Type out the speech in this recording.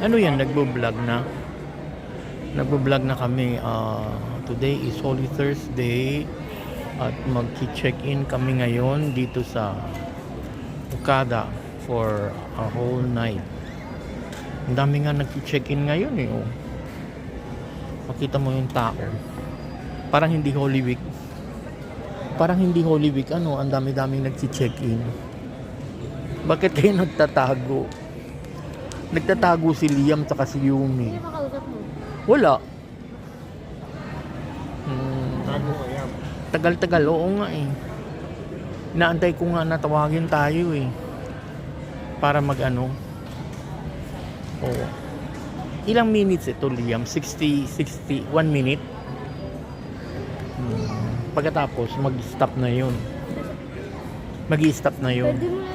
Ano yan, nagbo-vlog na? Nagbo-vlog na kami. Today is Holy Thursday at mag-check-in kami ngayon dito sa Okada for a whole night. Ang dami nga nag-check-in ngayon eh. Oh. Makita mo yung tao. Parang hindi Holy Week. Parang hindi Holy Week. Ano, ang dami-daming nag-check-in. Bakit kayo nagtatago? Nagtatago si Liam at si Yumi. Sino makausap mo? Wala. Bago kaya. Tagal-tagal, oo nga eh. Naantay ko nga na tawagin tayo eh. Para mag-ano. Oo. Ilang minutes ito, Liam? 1 minute? Pagkatapos, mag-stop na yun. Mag-i-stop na yun. Pwede mo na